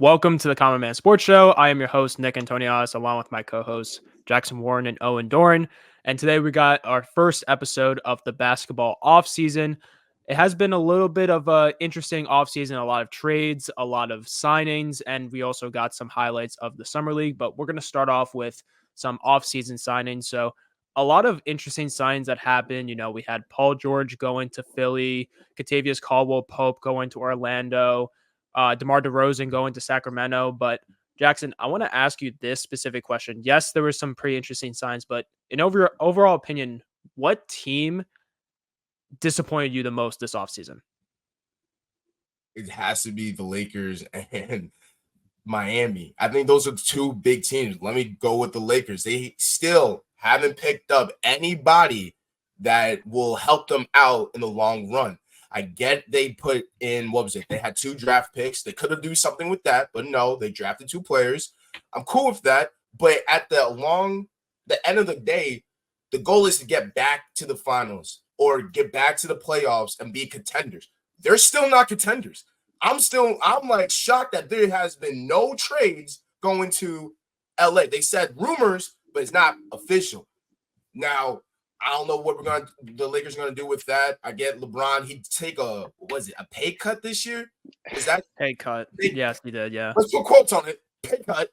Welcome to the Common Man Sports Show. I am your host, Nick Antonias, along with my co-hosts, Jackson Warren and Owen Doran. And today we got our first episode of the basketball offseason. It has been a little bit of an interesting offseason, a lot of trades, a lot of signings, and we also got some highlights of the Summer League. But we're going to start off with some offseason signings. So a lot of interesting signings that happened. We had Paul George going to Philly, Kentavious Caldwell-Pope going to Orlando, DeMar DeRozan going to Sacramento. But Jackson, I want to ask you this specific question. Yes, there were some pretty interesting signs, but in overall opinion, what team disappointed you the most this offseason? It has to be the Lakers and Miami. I think those are two big teams. Let me go with the Lakers. They still haven't picked up anybody that will help them out in the long run. I get they put in, what was it? They had 2 draft picks. They could have done something with that, but no, they drafted 2 players. I'm cool with that. But at the end of the day, the goal is to get back to the finals or get back to the playoffs and be contenders. They're still not contenders. I'm like shocked that there has been no trades going to LA. They said rumors, but it's not official. Now, I don't know what the Lakers are gonna do with that. I get LeBron, he'd take a pay cut this year? Is that pay cut? Yes, he did, yeah. Let's put quotes on it. Pay cut.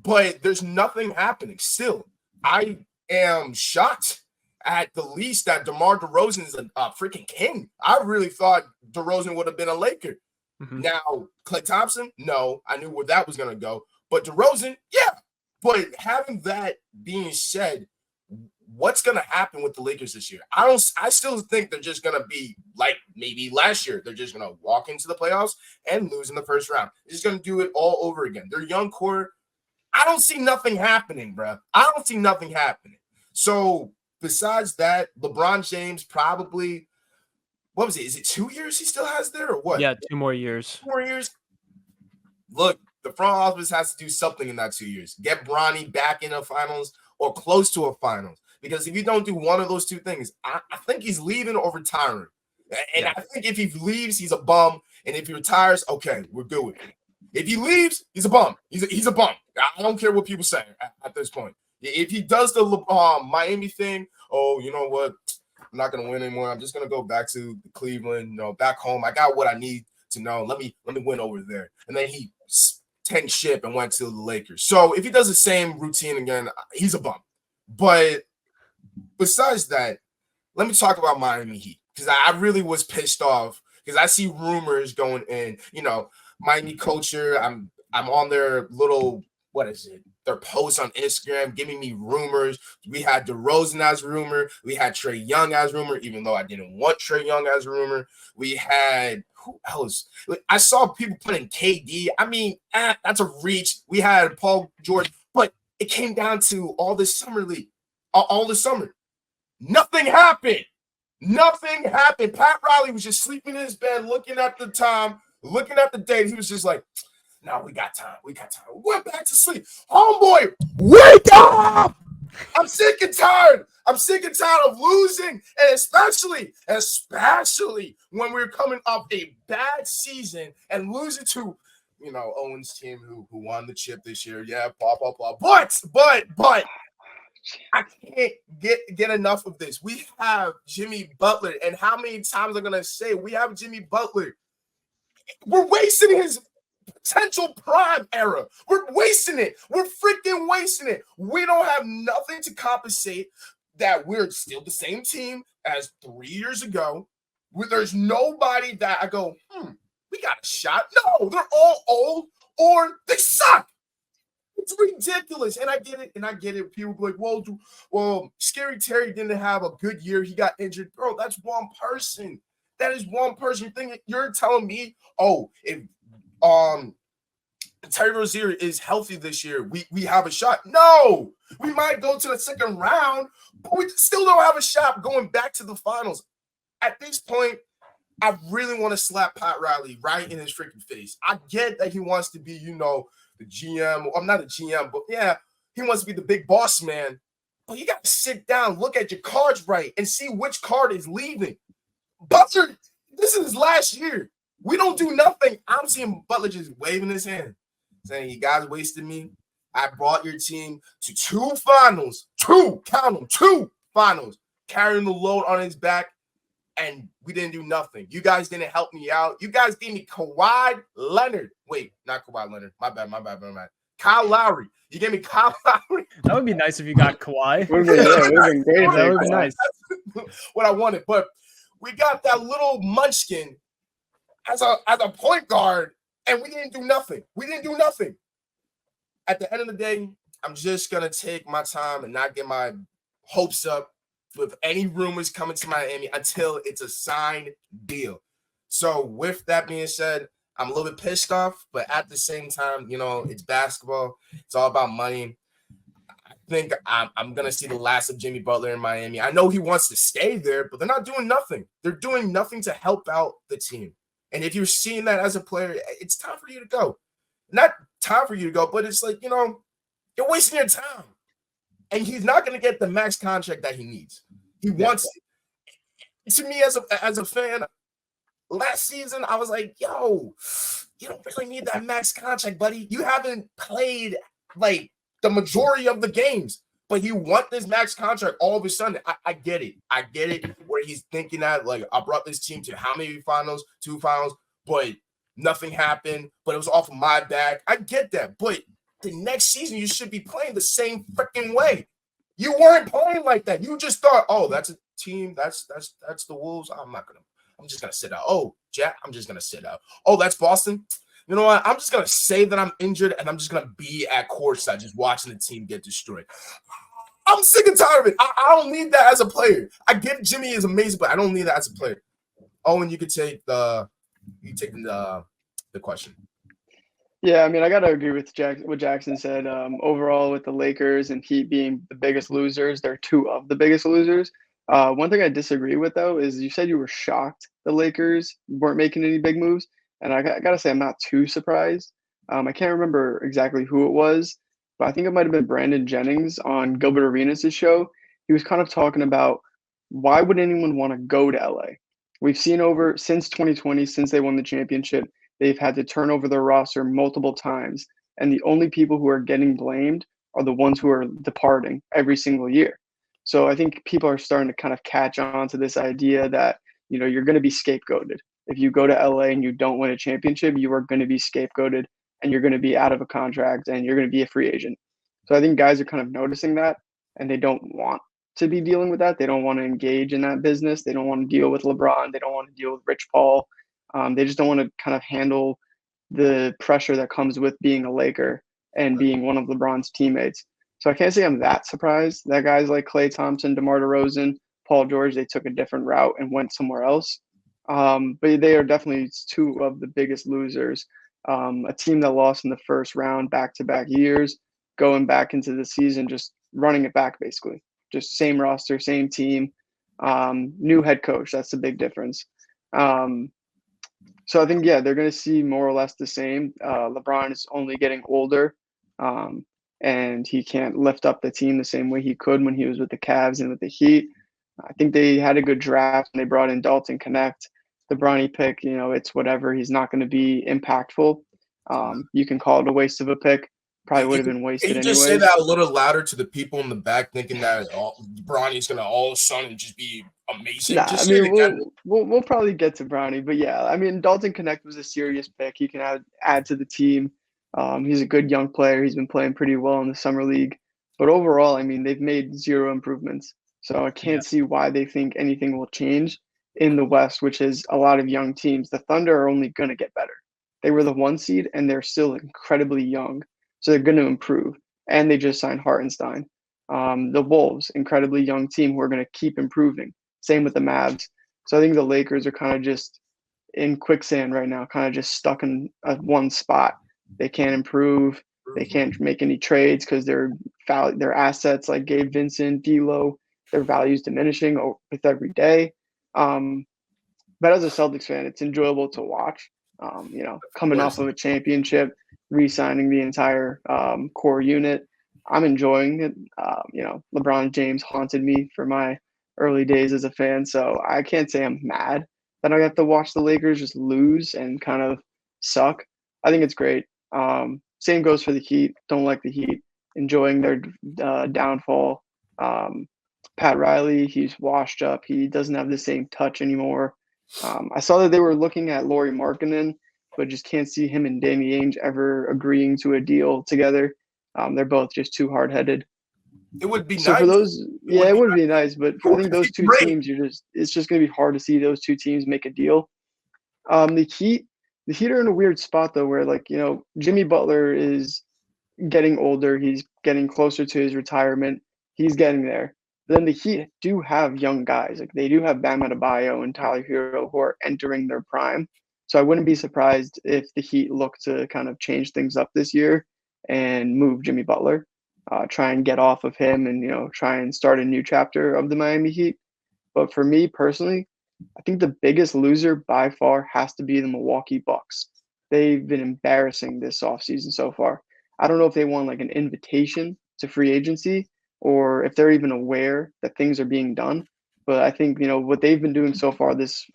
But there's nothing happening still. I am shocked at the least that DeMar DeRozan is a freaking king. I really thought DeRozan would have been a Laker. Mm-hmm. Now, Klay Thompson, no, I knew where that was going to go. But DeRozan, yeah. But having that being said, what's going to happen with the Lakers this year? I still think they're just going to be like maybe last year. They're just going to walk into the playoffs and lose in the first round. They're just going to do it all over again. Their young core, I don't see nothing happening, bro. I don't see nothing happening. So besides that, LeBron James probably, what was it? Is it 2 years he still has there or what? Yeah, 2 more years. 2 more years. Look, the front office has to do something in that 2 years. Get Bronny back in the finals or close to a finals. Because if you don't do one of those two things, I think he's leaving or retiring. And I think if he leaves, he's a bum. And if he retires, okay, we're good with it. If he leaves, he's a bum. He's a bum. I don't care what people say at this point. If he does the Miami thing, oh, you know what? I'm not going to win anymore. I'm just going to go back to Cleveland, back home. I got what I need to know. Let me win over there. And then he tanked ship and went to the Lakers. So if he does the same routine again, he's a bum. But besides that, let me talk about Miami Heat because I really was pissed off because I see rumors going in, Miami culture. I'm on their little, their posts on Instagram giving me rumors. We had DeRozan as rumor. We had Trae Young as rumor, even though I didn't want Trae Young as rumor. We had, who else? I saw people putting KD. I mean, that's a reach. We had Paul George, but it came down to all this summer league, all the summer. Nothing happened. Nothing happened. Pat Riley was just sleeping in his bed, looking at the time, looking at the date. He was just like, no, we got time. We went back to sleep. Homeboy, wake up! I'm sick and tired. I'm sick and tired of losing. And especially when we're coming off a bad season and losing to, Owen's team who won the chip this year. Yeah, blah, blah, blah. But I can't get enough of this. We have Jimmy Butler. And how many times I'm going to say we have Jimmy Butler? We're wasting his potential prime era. We're wasting it. We're freaking wasting it. We don't have nothing to compensate that we're still the same team as 3 years ago. There's nobody that I go, we got a shot. No, they're all old or they suck. It's ridiculous. And I get it. People be like, well, Scary Terry didn't have a good year. He got injured. Bro, that's one person. That is one person. You're telling me, if Terry Rozier is healthy this year, we have a shot. No, we might go to the second round, but we still don't have a shot going back to the finals. At this point, I really want to slap Pat Riley right in his freaking face. I get that he wants to be, the GM. I'm not a GM, but yeah, he wants to be the big boss man. But you got to sit down, look at your cards right, and see which card is leaving. Butler, this is his last year. We don't do nothing. I'm seeing Butler just waving his hand. saying you guys wasted me. I brought your team to 2 finals, 2, count them, 2 finals, carrying the load on his back, and we didn't do nothing. You guys didn't help me out. You guys gave me Kawhi Leonard. Wait, not Kawhi Leonard. My bad. Kyle Lowry. You gave me Kyle Lowry. That would be nice if you got Kawhi. Would have been great. That would be nice. That's what I wanted. But we got that little munchkin as a point guard, and we didn't do nothing. At the end of the day, I'm just going to take my time and not get my hopes up with any rumors coming to Miami until it's a signed deal. So with that being said, I'm a little bit pissed off, but at the same time, it's basketball. It's all about money. I think I'm going to see the last of Jimmy Butler in Miami. I know he wants to stay there, but they're not doing nothing. They're doing nothing to help out the team. And if you're seeing that as a player, it's time for you to go. Not time for you to go, but it's like, you're wasting your time. And he's not going to get the max contract that he needs. He wants it. To me, as a fan, last season, I was like, yo, you don't really need that max contract, buddy. You haven't played, like, the majority of the games. But you want this max contract all of a sudden. I get it. I get it where he's thinking that, like, I brought this team to how many finals? 2 finals. But nothing happened. But it was off of my back. I get that. But the next season, you should be playing the same freaking way. You weren't playing like that. You just thought, oh, that's a team. That's the Wolves. I'm just gonna sit out. Oh, Jack, I'm just gonna sit out. Oh, that's Boston. You know what? I'm just gonna say that I'm injured and I'm just gonna be at courtside just watching the team get destroyed. I'm sick and tired of it. I don't need that as a player. I get Jimmy is amazing, but I don't need that as a player. Owen, you could take the question. Yeah, I mean, I got to agree with what Jackson said. Overall, with the Lakers and Heat being the biggest losers, they're 2 of the biggest losers. One thing I disagree with, though, is you said you were shocked the Lakers weren't making any big moves. And I got to say, I'm not too surprised. I can't remember exactly who it was, but I think it might have been Brandon Jennings on Gilbert Arenas' show. He was kind of talking about why would anyone want to go to LA? We've seen since 2020, since they won the championship, they've had to turn over their roster multiple times. And the only people who are getting blamed are the ones who are departing every single year. So I think people are starting to kind of catch on to this idea that, you're going to be scapegoated. If you go to LA and you don't win a championship, you are going to be scapegoated and you're going to be out of a contract and you're going to be a free agent. So I think guys are kind of noticing that and they don't want to be dealing with that. They don't want to engage in that business. They don't want to deal with LeBron. They don't want to deal with Rich Paul. They just don't want to kind of handle the pressure that comes with being a Laker and being one of LeBron's teammates. So I can't say I'm that surprised that guys like Klay Thompson, DeMar DeRozan, Paul George, they took a different route and went somewhere else. But they are definitely 2 of the biggest losers. A team that lost in the first round back-to-back years, going back into the season, just running it back basically. Just same roster, same team, new head coach. That's the big difference. So I think, they're going to see more or less the same. LeBron is only getting older, and he can't lift up the team the same way he could when he was with the Cavs and with the Heat. I think they had a good draft and they brought in Dalton Connect. The Bronny pick, it's whatever. He's not going to be impactful. You can call it a waste of a pick. Probably would have been wasted anyway. Can you just say that a little louder to the people in the back, thinking that Bronny's going to all of a sudden just be amazing? Nah, I mean, we'll probably get to Bronny, but yeah, I mean, Dalton Connect was a serious pick. He can add to the team. He's a good young player. He's been playing pretty well in the summer league. But overall, I mean, they've made 0 improvements. So I can't see why they think anything will change in the West, which is a lot of young teams. The Thunder are only going to get better. They were the 1 seed, and they're still incredibly young. So they're going to improve. And they just signed Hartenstein. The Wolves, incredibly young team who are going to keep improving. Same with the Mavs. So I think the Lakers are kind of just in quicksand right now, kind of just stuck in one spot. They can't improve. They can't make any trades because their assets like Gabe Vincent, D'Lo, their value's diminishing with every day. But as a Celtics fan, it's enjoyable to watch. Coming off of a championship, re-signing the entire core unit, I'm enjoying it. LeBron James haunted me for my early days as a fan, so I can't say I'm mad that I have to watch the Lakers just lose and kind of suck. I think it's great. same goes for the Heat. Don't like the Heat. Enjoying their downfall. Pat Riley, he's washed up. He doesn't have the same touch anymore. I saw that they were looking at Lauri Markkanen, but just can't see him and Danny Ainge ever agreeing to a deal together. They're both just too hard-headed. It would be So nice. for those, it would be nice, but I think those two great. teams, it's just going to be hard to see those two teams make a deal. The Heat are in a weird spot though, where like Jimmy Butler is getting older. He's getting closer to his retirement. He's getting there. But then the Heat do have young guys. Like they do have Bam Adebayo and Tyler Hero who are entering their prime. So I wouldn't be surprised if the Heat look to kind of change things up this year and move Jimmy Butler, try and get off of him and try and start a new chapter of the Miami Heat. But for me personally, I think the biggest loser by far has to be the Milwaukee Bucks. They've been embarrassing this offseason so far. I don't know if they want like an invitation to free agency or if they're even aware that things are being done. But I think, what they've been doing so far this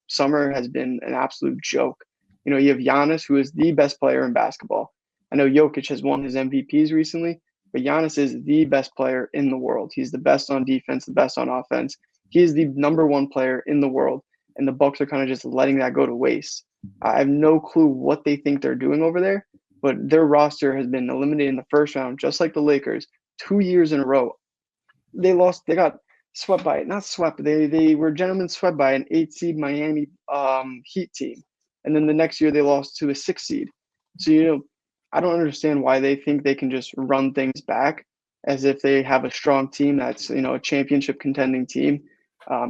summer has been an absolute joke. You have Giannis, who is the best player in basketball. I know Jokic has won his MVPs recently, but Giannis is the best player in the world. He's the best on defense, the best on offense. He is the number one player in the world, and the Bucks are kind of just letting that go to waste. I have no clue what they think they're doing over there, but their roster has been eliminated in the first round, just like the Lakers, 2 years in a row. They got swept by it. Not swept, they were gentlemen swept by an 8 seed Miami Heat team. And then the next year they lost to a 6 seed. So, I don't understand why they think they can just run things back as if they have a strong team that's, a championship contending team.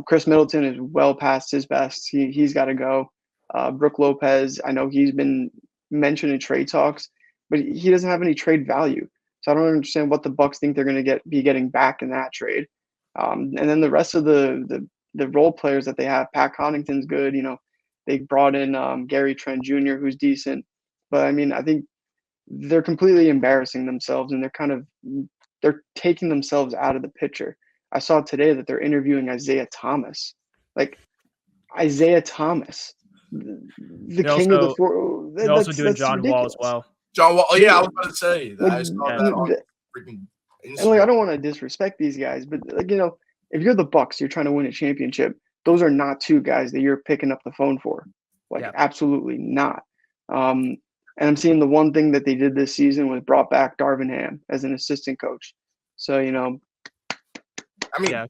Chris Middleton is well past his best. He's got to go. Brook Lopez, I know he's been mentioned in trade talks, but he doesn't have any trade value. So I don't understand what the Bucks think they're going to be getting back in that trade. And then the rest of the role players that they have, Pat Connaughton's good. They brought in Gary Trent Jr., who's decent. But I mean, I think they're completely embarrassing themselves, and they're taking themselves out of the picture. I saw today that they're interviewing Isaiah Thomas. Like Isaiah Thomas, the king of the four. They're also doing that's John ridiculous. Wall as well. John Wall. Yeah, I was about to say that. Like, I saw that on freaking Instagram. And I don't want to disrespect these guys, but if you're the Bucks, you're trying to win a championship. Those are not two guys that you're picking up the phone for. Absolutely not. And I'm seeing the one thing that they did this season was brought back Darvin Ham as an assistant coach. So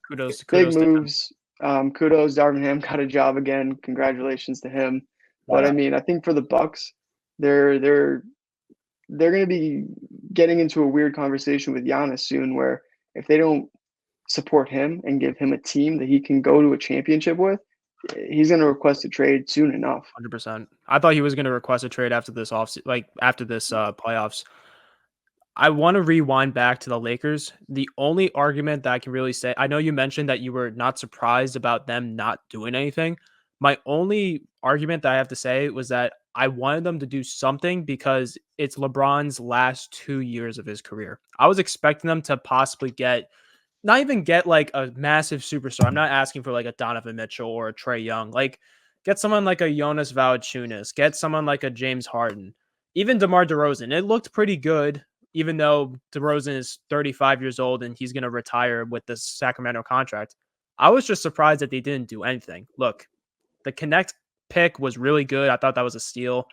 kudos. Big moves. Kudos. Darvin Ham got a job again. Congratulations to him. But I mean, I think for the Bucks, they're going to be getting into a weird conversation with Giannis soon, where if they don't support him and give him a team that he can go to a championship with, he's going to request a trade soon enough. 100%. I thought he was going to request a trade after this playoffs. I want to rewind back to the Lakers. The only argument that I can really say, I know you mentioned that you were not surprised about them not doing anything. My only argument that I have to say was that I wanted them to do something because it's LeBron's last 2 years of his career. I was expecting them to possibly not even get like a massive superstar. I'm not asking for like a Donovan Mitchell or a Trae Young. Like get someone like a Jonas Valanciunas, get someone like a James Harden, even DeMar DeRozan. It looked pretty good, even though DeRozan is 35 years old and he's going to retire with this Sacramento contract. I was just surprised that they didn't do anything. Look, the Connect pick was really good. I thought that was a steal.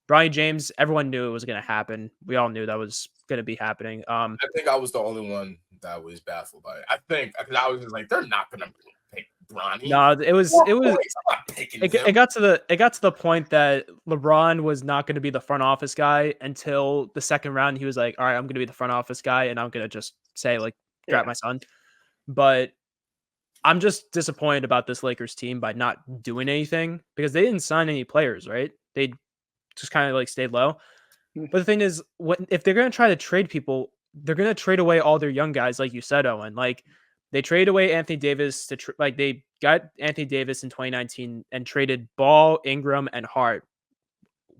Bronny James, everyone knew it was going to happen. We all knew that was going to be happening. I think I was the only one that was baffled by it. I think because I was just like, they're not going to pick Bronny. No, it got to the point that LeBron was not going to be the front office guy until the second round. He was like, all right, I'm going to be the front office guy, and I'm going to just say like, draft my son. But I'm just disappointed about this Lakers team by not doing anything because they didn't sign any players, right? They just kind of like stayed low. But the thing is, if they're going to try to trade people, they're going to trade away all their young guys, like you said, Owen. Like they traded away Anthony Davis they got Anthony Davis in 2019 and traded Ball, Ingram, and Hart.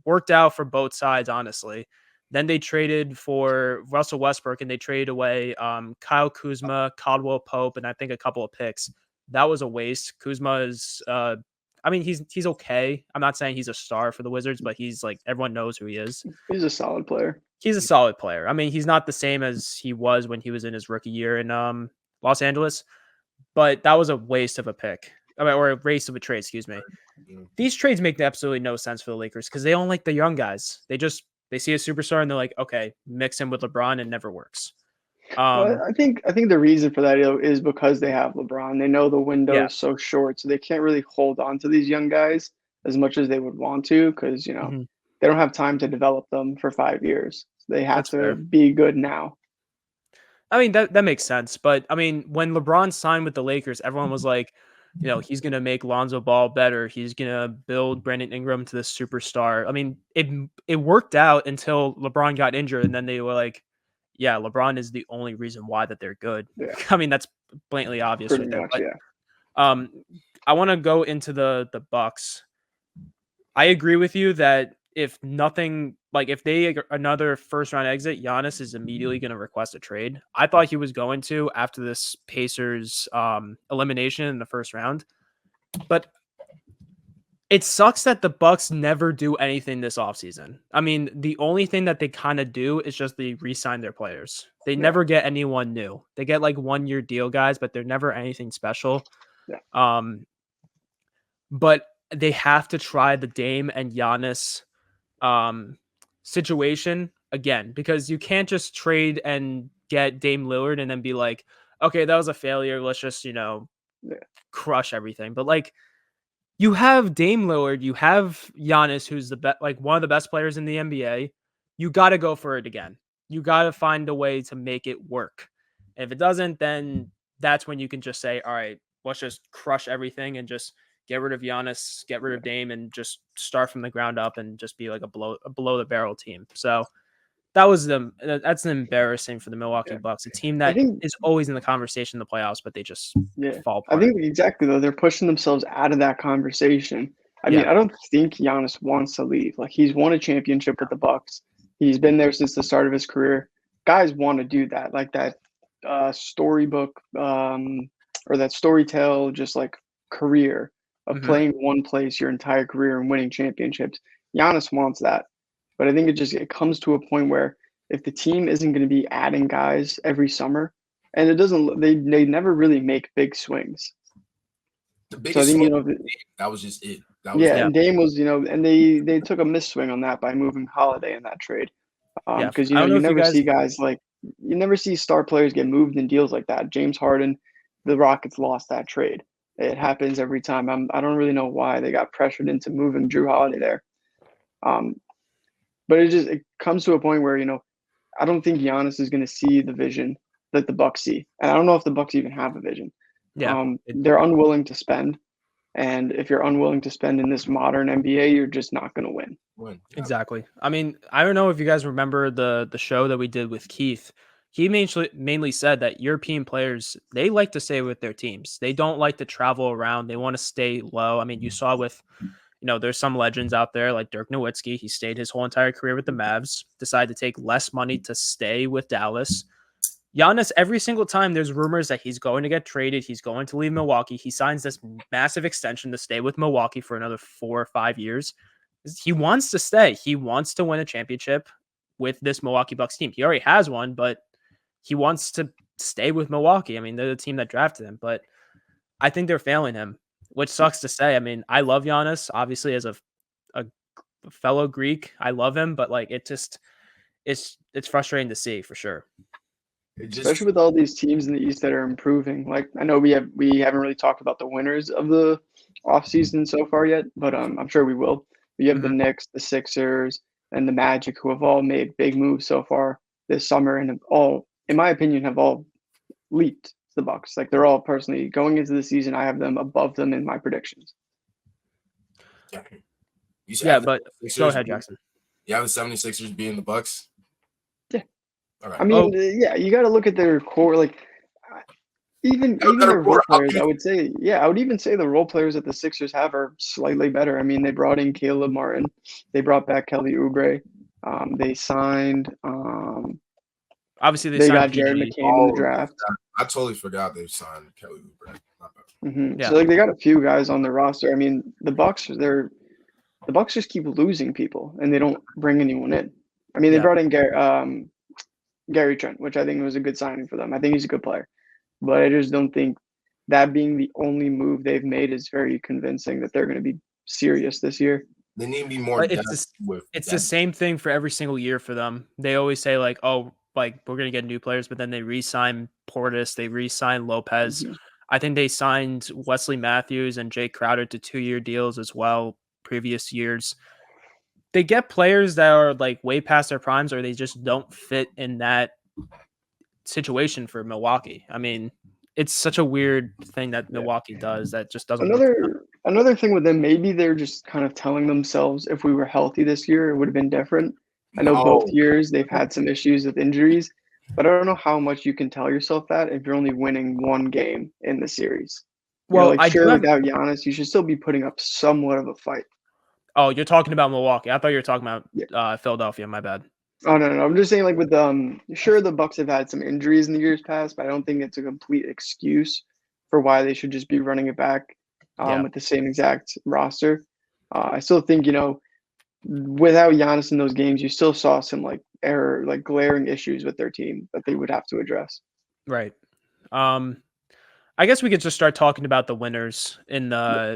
Worked out for both sides, honestly. Then they traded for Russell Westbrook and they traded away Kyle Kuzma, Caldwell Pope, and I think a couple of picks. That was a waste. Kuzma is, he's okay. I'm not saying he's a star for the Wizards, but he's like everyone knows who he is. He's a solid player. He's a solid player. I mean, he's not the same as he was when he was in his rookie year in Los Angeles, but that was a waste of a pick. I mean, or a waste of a trade, excuse me. These trades make absolutely no sense for the Lakers because they don't like the young guys. They see a superstar and they're like, okay, mix him with LeBron, and it never works. Well, I think the reason for that is because they have LeBron. They know the window Yeah. is so short, so they can't really hold on to these young guys as much as they would want to because Mhm. they don't have time to develop them for 5 years. They have That's to fair. be good now. I mean, that makes sense. But I mean, when LeBron signed with the Lakers, everyone was like, he's going to make Lonzo Ball better. He's going to build Brandon Ingram to the superstar. I mean, it worked out until LeBron got injured. And then they were like, yeah, LeBron is the only reason why that they're good. Yeah. I mean, that's blatantly obvious Pretty right there. much, But yeah. I want to go into the Bucks. I agree with you that if nothing, like if they another first round exit, Giannis is immediately going to request a trade. I thought he was going to after this Pacers elimination in the first round, but it sucks that the Bucks never do anything this offseason. I mean, the only thing that they kind of do is just they re-sign their players. They never get anyone new. They get like 1-year deal guys, but they're never anything special. Yeah. But they have to try the Dame and Giannis situation again because you can't just trade and get Dame Lillard and then be like, okay, that was a failure. Let's just crush everything. But like, you have Dame Lillard, you have Giannis, who's one of the best players in the NBA. You got to go for it again. You got to find a way to make it work. And if it doesn't, then that's when you can just say, all right, let's just crush everything and just get rid of Giannis, get rid of Dame, and just start from the ground up and just be like a below the barrel team. So that's embarrassing for the Milwaukee Bucks, a team I that think is always in the conversation in the playoffs, but they just fall I apart. think exactly though they're pushing themselves out of that conversation. I mean, I don't think Giannis wants to leave. Like he's won a championship with the Bucks. He's been there since the start of his career. Guys want to do that, like that storybook or that storytell, just like career of playing one place your entire career and winning championships. Giannis wants that, but I think it comes to a point where if the team isn't going to be adding guys every summer, and it doesn't, they never really make big swings. The biggest swing, that was just it. And Dame was, and they took a miss swing on that by moving Holiday in that trade. Because you never see guys like you never see star players get moved in deals like that. James Harden, the Rockets lost that trade. It happens every time. I don't really know why they got pressured into moving Drew Holiday there. But it comes to a point where I don't think Giannis is going to see the vision that the Bucks see, and I don't know if the Bucks even have a vision. They're unwilling to spend, and if you're unwilling to spend in this modern NBA, you're just not going to win. Exactly. I mean, I don't know if you guys remember the show that we did with Keith. He mainly said that European players, they like to stay with their teams. They don't like to travel around. They want to stay low. I mean, you saw with, there's some legends out there like Dirk Nowitzki. He stayed his whole entire career with the Mavs, decided to take less money to stay with Dallas. Giannis, every single time there's rumors that he's going to get traded, he's going to leave Milwaukee, he signs this massive extension to stay with Milwaukee for another 4 or 5 years. He wants to stay. He wants to win a championship with this Milwaukee Bucks team. He already has one, but he wants to stay with Milwaukee. I mean, they're the team that drafted him, but I think they're failing him, which sucks to say. I mean, I love Giannis, obviously, as a fellow Greek. I love him, but like it's frustrating to see for sure. Especially with all these teams in the East that are improving. Like I know we haven't really talked about the winners of the offseason so far yet, but I'm sure we will. You have the Knicks, the Sixers, and the Magic, who have all made big moves so far this summer, and have all, in my opinion, have all leaped the Bucks. Like they're all personally going into the season, I have them above them in my predictions. But go ahead, Jackson. You have the 76ers being the Bucks? Yeah. All right. I mean, you got to look at their core. Like, even their role players, I would even say the role players that the Sixers have are slightly better. I mean, they brought in Caleb Martin. They brought back Kelly Oubre. They signed obviously they got Jared McCain in the draft. I totally forgot they signed Kelly Oubre. So they got a few guys on the roster. I mean, the Bucks just keep losing people and they don't bring anyone in. I mean, they Yeah. brought in Gary Trent, which I think was a good signing for them. I think he's a good player, but I just don't think that being the only move they've made is very convincing that they're going to be serious this year. They need to be more It's depth with it's the depth. same thing for every single year for them. They always say like, "Oh, like we're gonna get new players," but then they re-sign Portis, they re-sign Lopez. Mhm. I think they signed Wesley Matthews and Jake Crowder to 2-year deals as well. Previous years, they get players that are like way past their primes, or they just don't fit in that situation for Milwaukee. I mean, it's such a weird thing that Yeah. Milwaukee does that just doesn't work for them. Another thing with them, maybe they're just kind of telling themselves if we were healthy this year, it would have been different. I know both No, years they've had some issues with injuries, but I don't know how much you can tell yourself that if you're only winning one game in the series. Well, Like, I do sure, have. without Giannis, you should still be putting up somewhat of a fight. Oh, you're talking about Milwaukee. I thought you were talking about Yeah. Philadelphia. My bad. Oh no. I'm just saying, like with sure the Bucks have had some injuries in the years past, but I don't think it's a complete excuse for why they should just be running it back Yeah. with the same exact roster. I still think without Giannis in those games, you still saw some like glaring issues with their team that they would have to address. Right. Um, I guess we could just start talking about the winners in Yeah.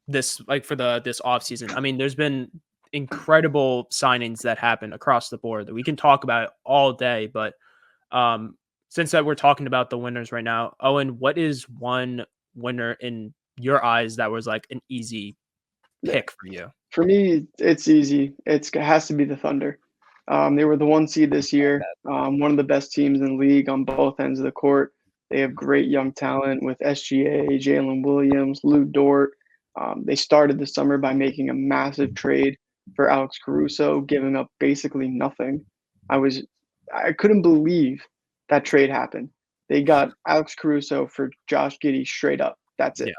this offseason. I mean, there's been incredible signings that happen across the board that we can talk about all day, but since that we're talking about the winners right now, Owen, what is one winner in your eyes that was like an easy Yeah. pick for you? For me, it's easy. It has to be the Thunder. They were the 1 seed this year, one of the best teams in the league on both ends of the court. They have great young talent with SGA, Jalen Williams, Lou Dort. They started the summer by making a massive trade for Alex Caruso, giving up basically nothing. I couldn't believe that trade happened. They got Alex Caruso for Josh Giddey straight up. That's Yeah. it.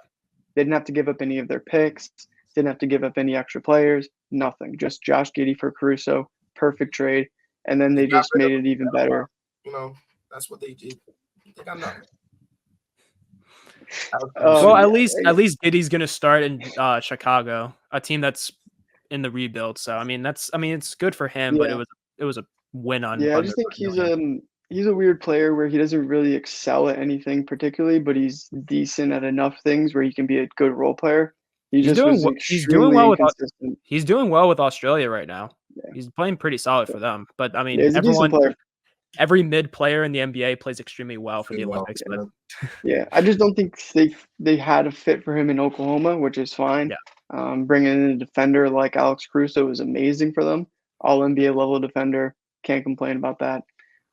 They didn't have to give up any of their picks. Didn't have to give up any extra players. Nothing. Just Josh Giddey for Caruso. Perfect trade. And then they they got just rid made of it even better. that's what they did. They got nothing. Well, Yeah, at least Giddy's gonna start in Chicago, a team that's in the rebuild. So I mean it's good for him, but yeah, it was a win on yeah. I under just think 5 million. he's a weird player where he doesn't really excel at anything particularly, but he's decent at enough things where he can be a good role player. He just was He's doing extremely well with inconsistent. he's doing well with Australia right now. Yeah, He's playing pretty solid for them. But I yeah, mean he's a decent player. every mid player in the NBA plays extremely well for the Olympics. Yeah. But Yeah, I just don't think they had a fit for him in Oklahoma, which is fine. yeah, Bringing in a defender like Alex Caruso was amazing for them. All NBA level defender, can't complain about that.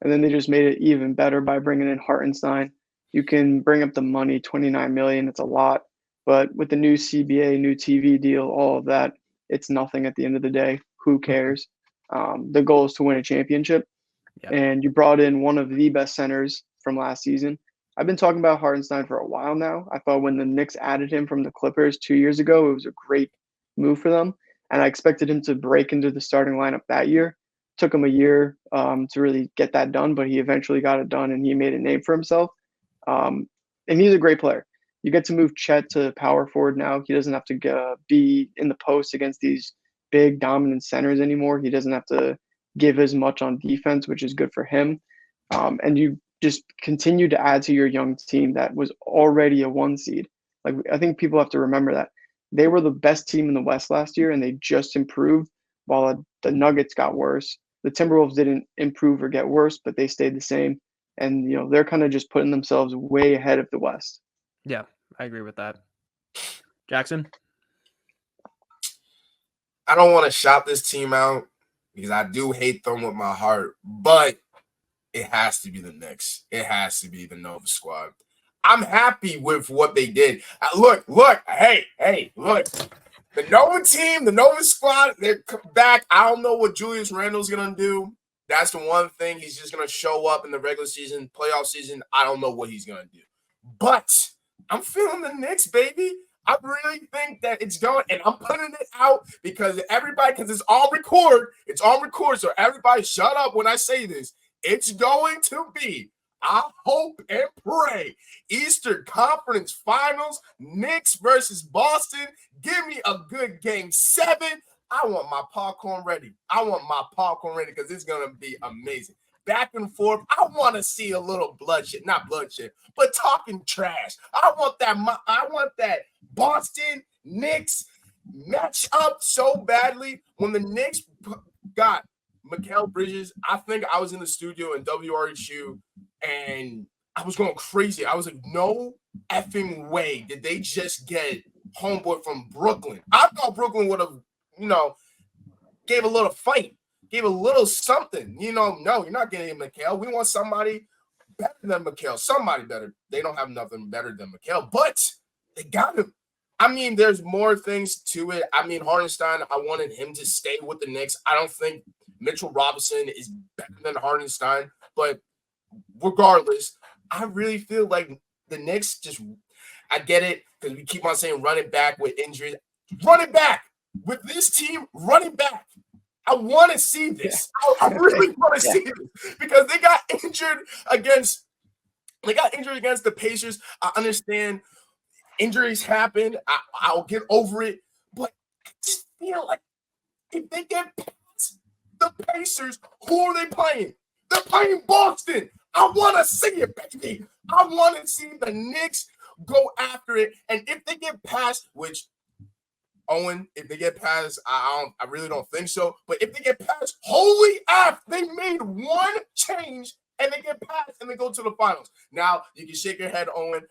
And then they just made it even better by bringing in Hartenstein. You can bring up the money, 29 million. It's a lot, but with the new CBA, new TV deal, all of that, it's nothing at the end of the day. Who cares? The goal is to win a championship, yeah, and you brought in one of the best centers from last season. I've been talking about Hardenstein for a while now. I thought when the Knicks added him from the Clippers 2 years ago, it was a great move for them, and I expected him to break into the starting lineup that year. Took him a year to really get that done, but he eventually got it done, and he made a name for himself. Um, and he's a great player. You get to move Chet to power forward now. He doesn't have to be in the post against these big dominant centers anymore. He doesn't have to give as much on defense, which is good for him. And you just continue to add to your young team that was already a 1 seed. Like, I think people have to remember that they were the best team in the West last year, and they just improved while the Nuggets got worse. The Timberwolves didn't improve or get worse, but they stayed the same. And they're kind of just putting themselves way ahead of the West. yeah. I agree with that. Jackson. I don't want to shout this team out because I do hate them with my heart, but it has to be the Knicks. It has to be the Nova squad. I'm happy with what they did. Look, hey, look. The Nova team, the Nova squad, they're back. I don't know what Julius Randle's going to do. That's the one thing. He's just going to show up in the regular season, playoff season. I don't know what he's going to do. But I'm feeling the Knicks, baby. I really think that it's going, and I'm putting it out because it's on record. It's on record, so everybody shut up when I say this. It's going to be, I hope and pray, Eastern Conference Finals, Knicks versus Boston. Give me a good game 7. I want my popcorn ready. I want my popcorn ready because it's gonna be amazing. Back and forth. I want to see a little bloodshed, not bloodshed, but talking trash. I want that Boston Knicks match up so badly. When the Knicks got Mikal Bridges, I think I was in the studio in WRHU and I was going crazy. I was like, no effing way did they just get homeboy from Brooklyn. I thought Brooklyn would have, gave a little fight, gave a little something. No, you're not getting Mikal. We want somebody better than Mikal. Somebody better. They don't have nothing better than Mikal, but they got him. I mean, there's more things to it. I mean, Hartenstein, I wanted him to stay with the Knicks. I don't think Mitchell Robinson is better than Hartenstein, but regardless, I really feel like the Knicks I get it because we keep on saying running back with injuries. Running back with this team, running back. I want to see this. I really want to see this because they got injured against the Pacers. I understand injuries happen. I'll get over it, but I just feel like if they get past the Pacers, who are they playing? They're playing Boston. I want to see it, baby. I want to see the Knicks go after it, and if they get past, which Owen, if they get past, I really don't think so. But if they get past, holy F, they made one change and they get past and they go to the finals. Now you can shake your head, Owen.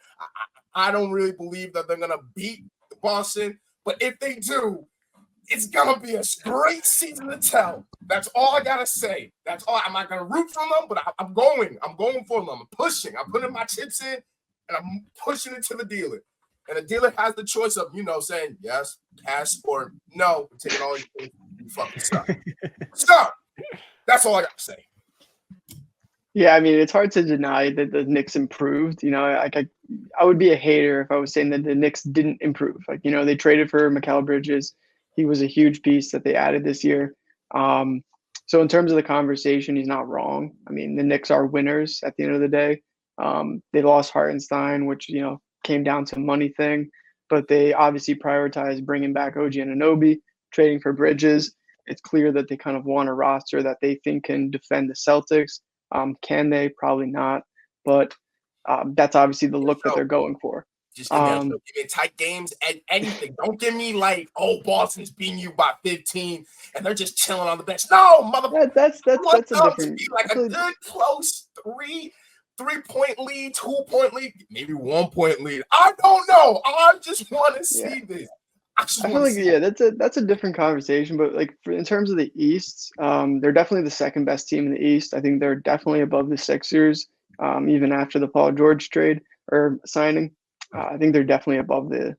I don't really believe that they're gonna beat Boston, but if they do, it's gonna be a great season to tell. That's all I gotta say. That's all. I'm not gonna root for them, but I'm going for them. I'm pushing. I'm putting my chips in, and I'm pushing it to the dealer. And the dealer has the choice of, saying yes, pass, or no, I'm taking all your things, you fucking suck. So that's all I got to say. Yeah, I mean, it's hard to deny that the Knicks improved. I would be a hater if I was saying that the Knicks didn't improve. They traded for Mikal Bridges. He was a huge piece that they added this year. So in terms of the conversation, he's not wrong. I mean, the Knicks are winners at the end of the day. They lost Hartenstein, which, came down to a money thing, but they obviously prioritized bringing back OG Anunoby, trading for Bridges. It's clear that they kind of want a roster that they think can defend the Celtics. Can they? Probably not, but that's obviously the look that they're going for. Just give me tight games and anything. Don't give me like, Boston's beating you by 15 and they're just chilling on the bench. No, motherfucker. That's a different, like a good close 3-point lead, 2-point lead, maybe 1-point lead. I don't know. I just want to see this. I feel like that's a different conversation. But in terms of the East, they're definitely the second best team in the East. I think they're definitely above the Sixers, even after the Paul George trade or signing. I think they're definitely above the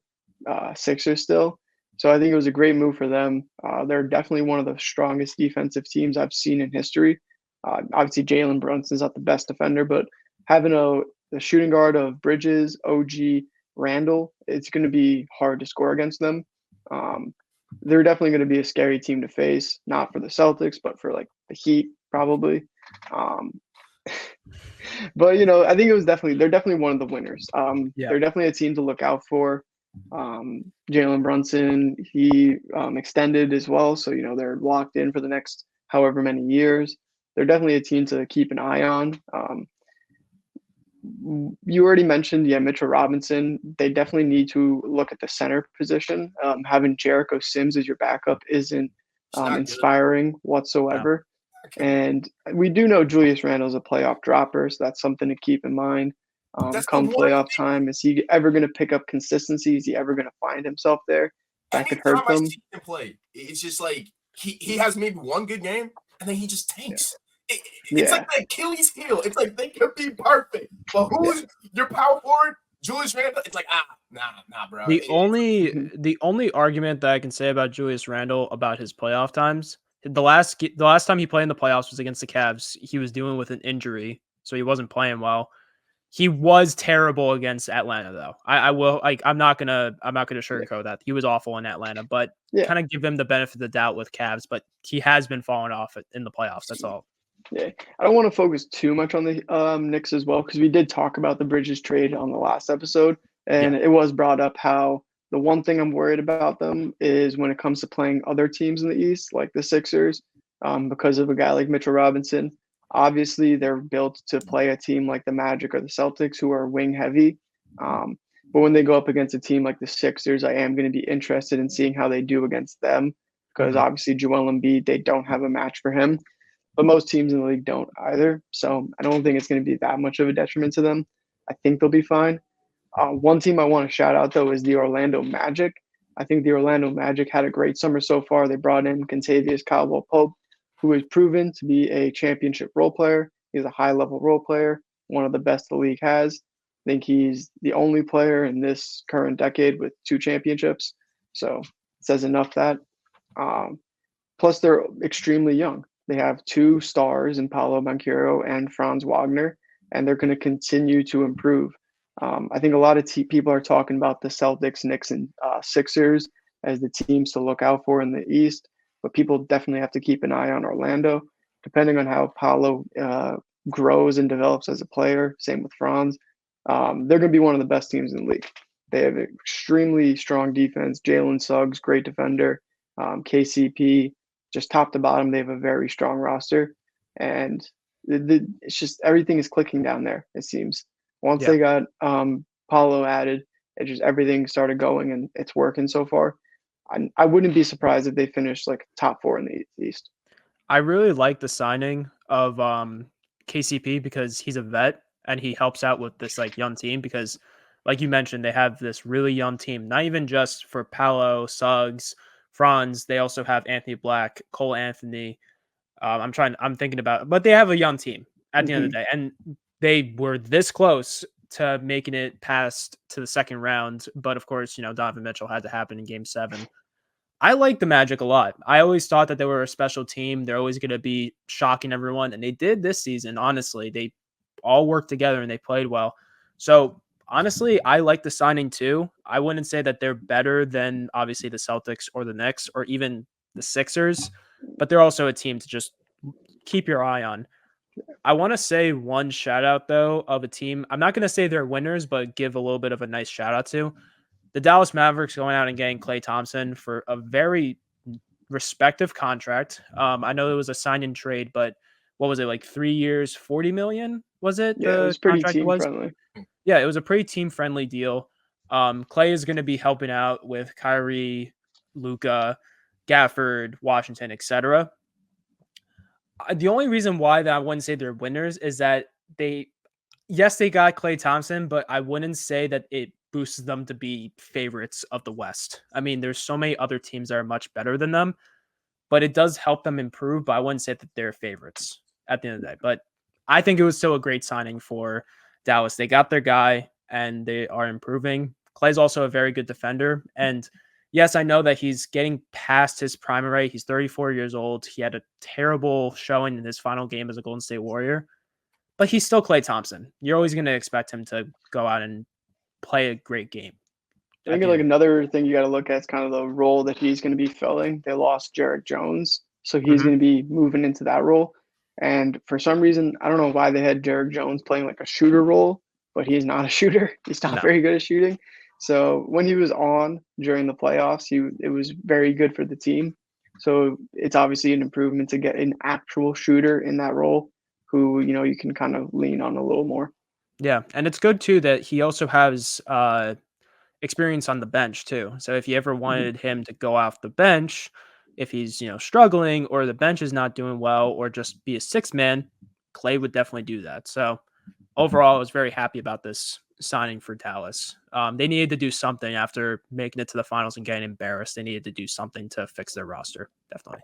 Sixers still. So I think it was a great move for them. They're definitely one of the strongest defensive teams I've seen in history. Obviously, Jalen Brunson's not the best defender, but having the shooting guard of Bridges, OG, Randall, it's going to be hard to score against them. They're definitely going to be a scary team to face, not for the Celtics, but for the Heat probably. But I think they're definitely one of the winners. They're definitely a team to look out for. Jalen Brunson, he extended as well, so they're locked in for the next however many years. They're definitely a team to keep an eye on. You already mentioned, Mitchell Robinson. They definitely need to look at the center position. Having Jericho Sims as your backup isn't inspiring whatsoever. No. And we do know Julius Randle's a playoff dropper, so that's something to keep in mind. Come playoff time, is he ever going to pick up consistency? Is he ever going to find himself there? That could hurt them. It's just like he has maybe one good game, and then he just tanks. It's like the Achilles heel. It's like they could be perfect, but who's your power forward? Julius Randle. It's like nah, bro. The only argument that I can say about Julius Randle about his playoff times, the last time he played in the playoffs was against the Cavs. He was dealing with an injury, so he wasn't playing well. He was terrible against Atlanta, though. I'm not gonna sugarcoat that. He was awful in Atlanta, but kind of give him the benefit of the doubt with Cavs. But he has been falling off in the playoffs. That's all. Yeah, I don't want to focus too much on the Knicks as well, because we did talk about the Bridges trade on the last episode, and it was brought up how The one thing I'm worried about them is when it comes to playing other teams in the East, like the Sixers, because of a guy like Mitchell Robinson. Obviously, they're built to play a team like the Magic or the Celtics, who are wing heavy. But when they go up against a team like the Sixers, I am going to be interested in seeing how they do against them, because Mhm. obviously Joel Embiid, they don't have a match for him, but most teams in the league don't either. So I don't think it's going to be that much of a detriment to them. I think they'll be fine. One team I want to shout out though is the Orlando Magic. I think the Orlando Magic had a great summer so far. They brought in Contavious Caldwell-Pope, who has proven to be a championship role player. He's a high-level role player, one of the best the league has. I think he's the only player in this current decade with 2 championships. So it says enough that. Um, Plus, they're extremely young. They have 2 stars in Paolo Banchero and Franz Wagner, and they're going to continue to improve. I think a lot of people are talking about the Celtics, Knicks, and Sixers as the teams to look out for in the East, but people definitely have to keep an eye on Orlando, depending on how Paolo grows and develops as a player. Same with Franz. They're going to be one of the best teams in the league. They have an extremely strong defense. Jalen Suggs, great defender. KCP, just top to bottom, they have a very strong roster, and it's just everything is clicking down there. It seems once Yeah. they got Paulo added, it just everything started going, and it's working so far. I wouldn't be surprised if they finished like top 4 in the East. I really like the signing of KCP because he's a vet and he helps out with this like young team because like you mentioned, they have this really young team, not even just for Paolo, Suggs, Franz, they also have Anthony Black, Cole Anthony. I'm thinking about, but they have a young team at the end of Mm-hmm. the day, and they were this close to making it past to the second round. But of course, Donovan Mitchell had to happen in Game 7. I like the Magic a lot. I always thought that they were a special team. They're always going to be shocking everyone, and they did this season. Honestly, they all worked together and they played well. So honestly, I like the signing too. I wouldn't say that they're better than obviously the Celtics or the Knicks or even the Sixers, but they're also a team to just keep your eye on. I want to say one shout out though of a team. I'm not going to say they're winners, but give a little bit of a nice shout out to the Dallas Mavericks going out and getting Klay Thompson for a very respective contract. I know it was a sign and trade, but what was it, like 3 years, 40 million? Was it Yeah, it the was pretty contract it team was? friendly. Yeah, it was a pretty team friendly deal. Clay is going to be helping out with Kyrie, Luca, Gafford, Washington, etc. The only reason why that I wouldn't say they're winners is that yes, they got Klay Thompson, but I wouldn't say that it boosts them to be favorites of the West. I mean, there's so many other teams that are much better than them, but it does help them improve. But I wouldn't say that they're favorites at the end of the day. But I think it was still a great signing for Dallas. They got their guy and they are improving. Clay's also a very good defender. And yes, I know that he's getting past his primary. He's 34 years old. He had a terrible showing in his final game as a Golden State Warrior, but he's still Klay Thompson. You're always going to expect him to go out and play a great game I at think the like end. another thing you got to look at is kind of the role that he's going to be filling. They lost Jarrett Jones, so he's Mm-hmm. going to be moving into that role. And for some reason, I don't know why they had Jarrett Jones playing like a shooter role, but he's not a shooter. He's not No. very good at shooting. So when he was on during the playoffs, it was very good for the team. So it's obviously an improvement to get an actual shooter in that role who, you can kind of lean on a little more. Yeah, and it's good too that he also has experience on the bench too. So if you ever Mhm. wanted him to go off the bench, if he's struggling or the bench is not doing well, or just be a 6 man, Clay would definitely do that. So overall, I was very happy about this signing for Dallas. They needed to do something after making it to the finals and getting embarrassed. They needed to do something to fix their roster. Definitely.